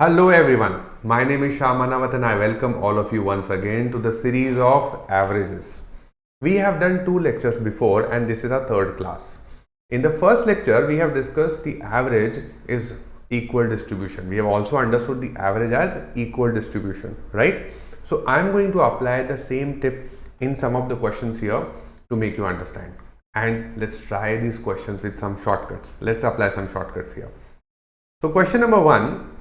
Hello everyone, my name is Shyam Manawat and I welcome all of you once again to the series of averages. We have done two lectures before and this is our third class. In the first lecture, we have discussed the average is equal distribution. We have also understood the average as equal distribution, right? So I am going to apply the same tip in some of the questions here to make you understand. And let's try these questions with some shortcuts. Let's apply some shortcuts here. So question number 1.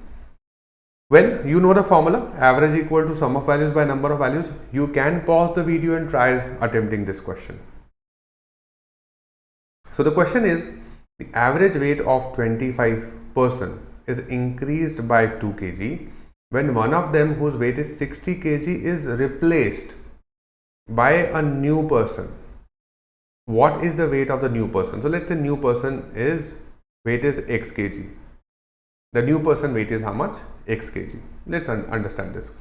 When you know the formula, average equal to sum of values by number of values, you can pause the video and try attempting this question. So the question is, the average weight of 25% is increased by 2 kg when one of them whose weight is 60 kg is replaced by a new person. What is the weight of the new person? So let's say new person is weight is x kg. The new person weight is how much? X kg. Let's understand this.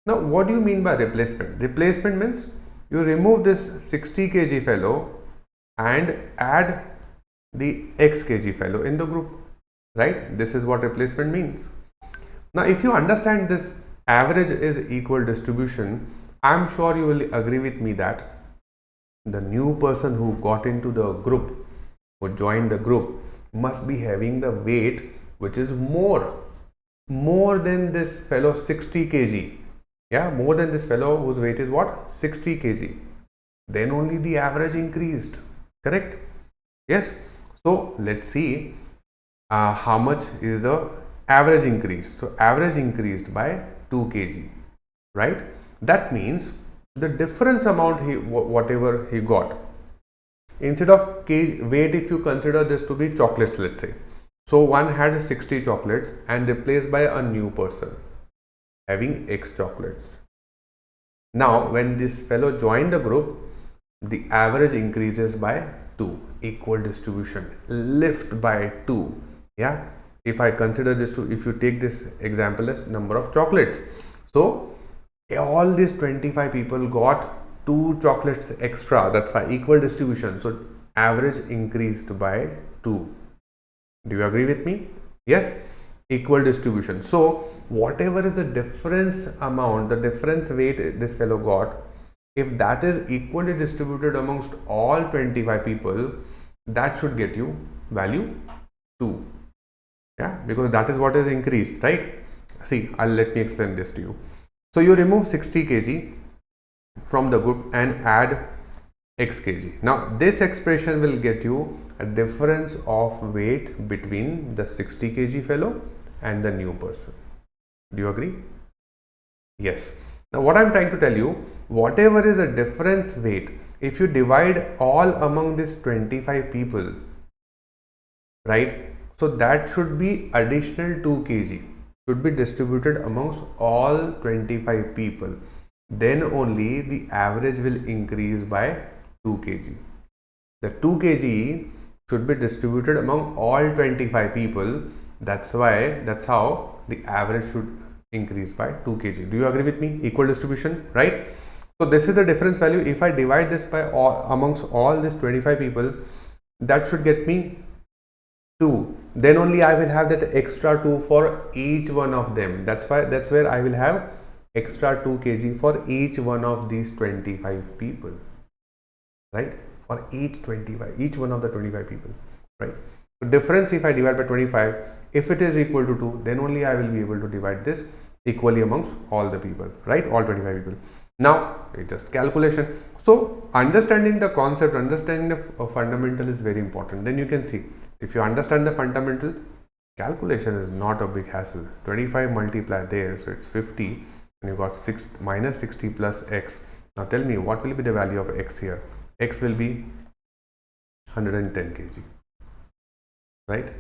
Now, what do you mean by replacement? Replacement means you remove this 60 kg fellow and add the x kg fellow in the group, right? This is what replacement means. Now, if you understand this average is equal distribution, I am sure you will agree with me that the new person who got into the group, who joined the group, must be having the weight which is more than this fellow 60 kg. Yeah, more than this fellow whose weight is what? 60 kg. Then only the average increased. Correct? Yes. So let's see how much is the average increase. So average increased by 2 kg. Right? That means the difference amount whatever he got, instead of kg weight, if you consider this to be chocolates, let's say. So one had 60 chocolates and replaced by a new person having X chocolates. Now when this fellow joined the group, the average increases by 2, equal distribution, lift by 2. Yeah, if I consider this, if you take this example as number of chocolates, so all these 25 people got 2 chocolates extra. That's why equal distribution. So average increased by 2. Do you agree with me? Yes, equal distribution. So whatever is the difference amount, the difference weight this fellow got, if that is equally distributed amongst all 25 people, that should get you value 2. Yeah, because that is what is increased, right? See, let me explain this to you. So you remove 60 kg from the group and add x kg. Now this expression will get you a difference of weight between the 60 kg fellow and the new person. Do you agree? Yes. Now what I am trying to tell you, whatever is the difference weight, if you divide all among these 25 people, right? So that should be additional 2 kg, should be distributed amongst all 25 people. Then only the average will increase by 2 kg. The 2 kg should be distributed among all 25 people. That's how the average should increase by 2 kg. Do you agree with me? Equal distribution, right? So this is the difference value. If I divide this by amongst all these 25 people, that should get me 2. Then only I will have that extra 2 for each one of them. That's where I will have extra 2 kg for each one of these 25 people. Right, for each one of the 25 people, right? So difference, if I divide by 25, if it is equal to 2, then only I will be able to divide this equally amongst all the people, right? All 25 people. Now it's just calculation. So understanding the concept, understanding the fundamental is very important. Then you can see, if you understand the fundamental, calculation is not a big hassle. 25 multiply there, so it's 50, and you got minus 60 plus x. Now tell me, what will be the value of x here? X will be 110 kg, right?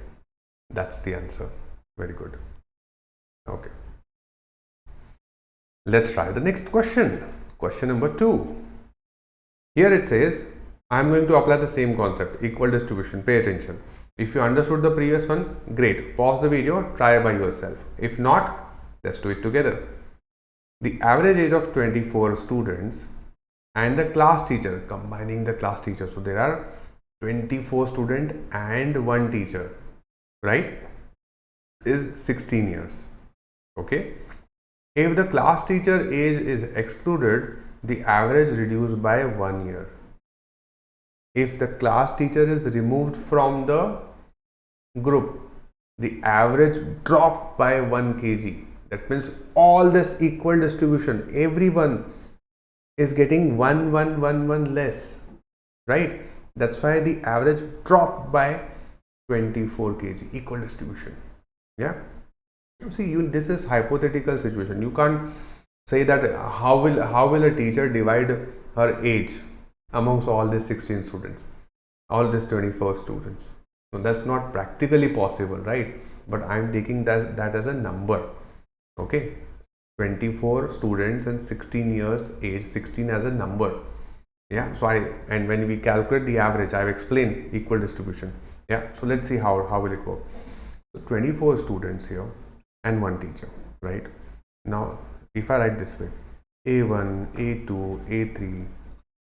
That's the answer. Very good. Okay. Let's try the next question. Question number 2. Here it says, I am going to apply the same concept, equal distribution. Pay attention. If you understood the previous one, great. Pause the video, try by yourself. If not, let's do it together. The average age of 24 students and the class teacher, combining the class teacher. So there are 24 students and 1 teacher, right? Is 16 years. Okay. If the class teacher age is excluded, the average reduced by 1 year. If the class teacher is removed from the group, the average dropped by 1 kg. That means all this equal distribution, everyone is getting 1 less, right? That's why the average dropped by 24 kg, equal distribution. Yeah. See, this is hypothetical situation. You can't say that how will a teacher divide her age amongst all these 16 students, all these 24 students. So that's not practically possible, right? But I'm taking that as a number. Okay, 24 students and 16 years age, 16 as a number. Yeah, so and when we calculate the average, I've explained equal distribution. Yeah, so let's see how will it go. So 24 students here and one teacher, right? Now if I write this way, A1, A2, A3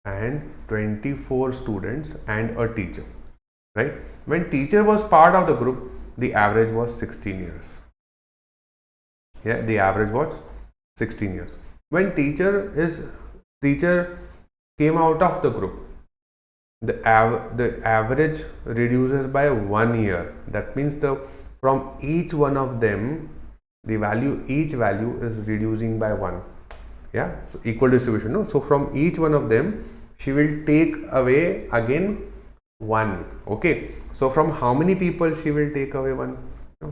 and 24 students and a teacher, right? When teacher was part of the group, the average was 16 years. Yeah, the average was 16 years. When teacher came out of the group, the average reduces by 1 year. That means from each one of them, each value is reducing by 1. Yeah, so equal distribution. No, so from each one of them, she will take away again 1. Okay, so from how many people she will take away 1?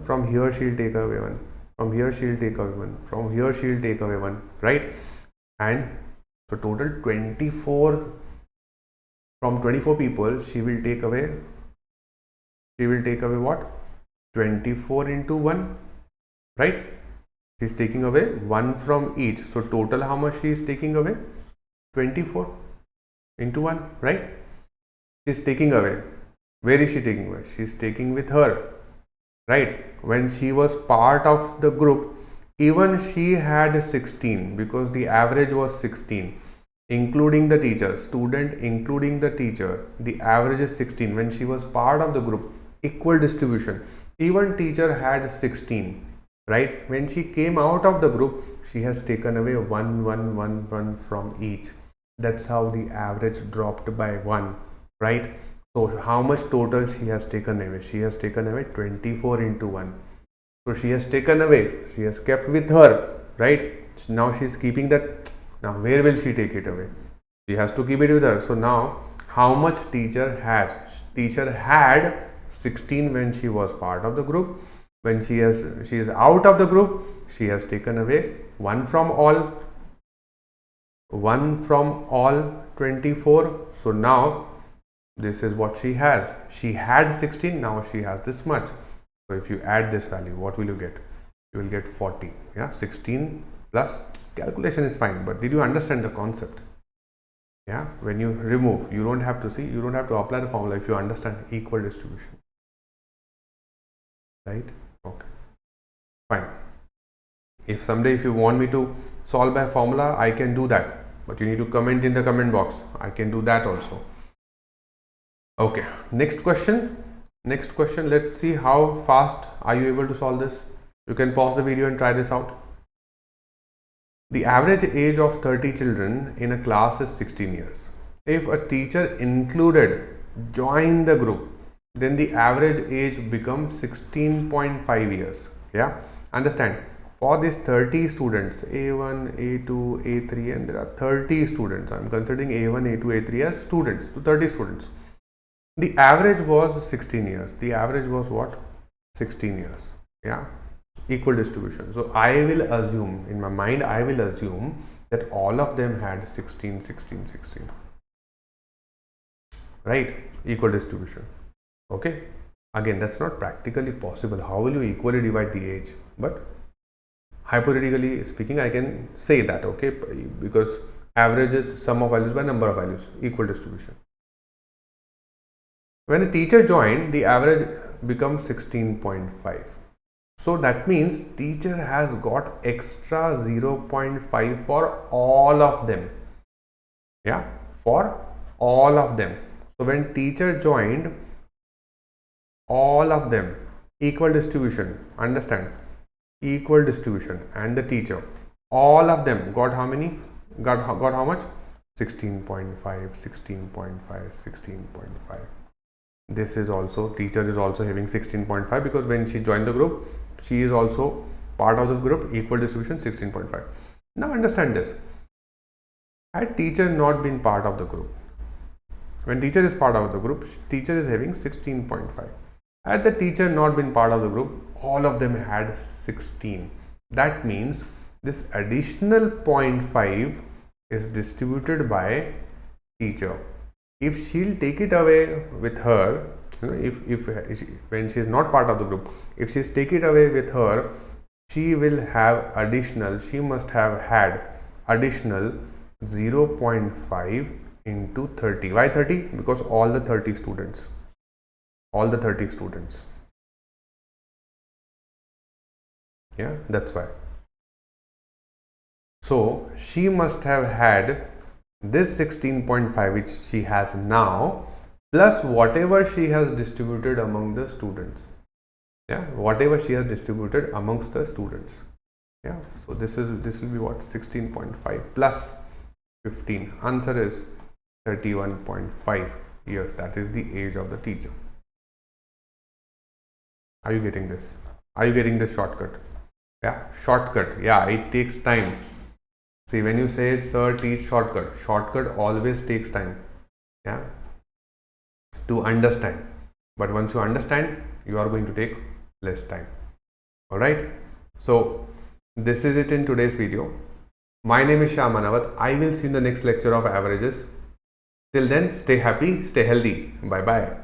From here she will take away 1. From here she will take away 1. From here she will take away 1. Right? And so total 24. From 24 people, she will take away what? 24 into 1. Right? She is taking away 1 from each. So total how much she is taking away? 24 into 1. Right? She is taking away. Where is she taking away? She is taking with her. Right? When she was part of the group, even she had 16 because the average was 16, including the teacher, student including the teacher, the average is 16. When she was part of the group, equal distribution, even teacher had 16, right? When she came out of the group, she has taken away 1 from each. That's how the average dropped by 1, right? So how much total she has taken away? She has taken away 24 into 1. So she has taken away, she has kept with her, right? Now she is keeping that. Now where will she take it away? She has to keep it with her. So now how much teacher has? Teacher had 16 when she was part of the group. When she is out of the group, she has taken away 1 from all 24. So now this is what she has. She had 16, now she has this much. So if you add this value, what will you get? You will get 40. Yeah, 16 plus, calculation is fine, but did you understand the concept? Yeah, when you remove, you don't have to see, you don't have to apply the formula if you understand equal distribution. Right? Okay, fine. If someday if you want me to solve by formula, I can do that, but you need to comment in the comment box. I can do that also. Okay, next question. Let's see how fast are you able to solve this. You can pause the video and try this out. The average age of 30 children in a class is 16 years. If a teacher included join the group, then the average age becomes 16.5 years. Yeah, understand, for these 30 students, A1, A2, A3, and there are 30 students. I'm considering A1, A2, A3 as students, so 30 students. The average was 16 years. The average was what? 16 years. Yeah, equal distribution. So I will assume, in my mind, I will assume that all of them had 16, 16, 16. Right? Equal distribution. Okay. Again, that's not practically possible. How will you equally divide the age? But hypothetically speaking, I can say that, okay, because average is sum of values by number of values, equal distribution. When a teacher joined, the average becomes 16.5. So that means teacher has got extra 0.5 for all of them. Yeah, for all of them. So when teacher joined, all of them, equal distribution, understand, equal distribution, and the teacher, all of them got how many? Got how much? 16.5, 16.5, 16.5. This is also, teacher is also having 16.5 because when she joined the group, she is also part of the group. Equal distribution 16.5. Now understand this. Had teacher not been part of the group, when teacher is part of the group, teacher is having 16.5. Had the teacher not been part of the group, all of them had 16. That means this additional 0.5 is distributed by teacher. If she'll take it away with her, when she is not part of the group, if she's take it away with her, she will have additional, she must have had additional 0.5 into 30. Why 30? Because all the 30 students. Yeah, that's why. So she must have had this 16.5 which she has now, plus whatever she has distributed among the students. Yeah, whatever she has distributed amongst the students. Yeah, so this will be what? 16.5 plus 15. Answer is 31.5 years. That is the age of the teacher. Are you getting this? Are you getting the shortcut? Yeah, shortcut. Yeah, it takes time. See, when you say, sir, teach shortcut, shortcut always takes time. Yeah, to understand. But once you understand, you are going to take less time. All right. So this is it in today's video. My name is Shyam Manawat. I will see you in the next lecture of averages. Till then, stay happy, stay healthy. Bye bye.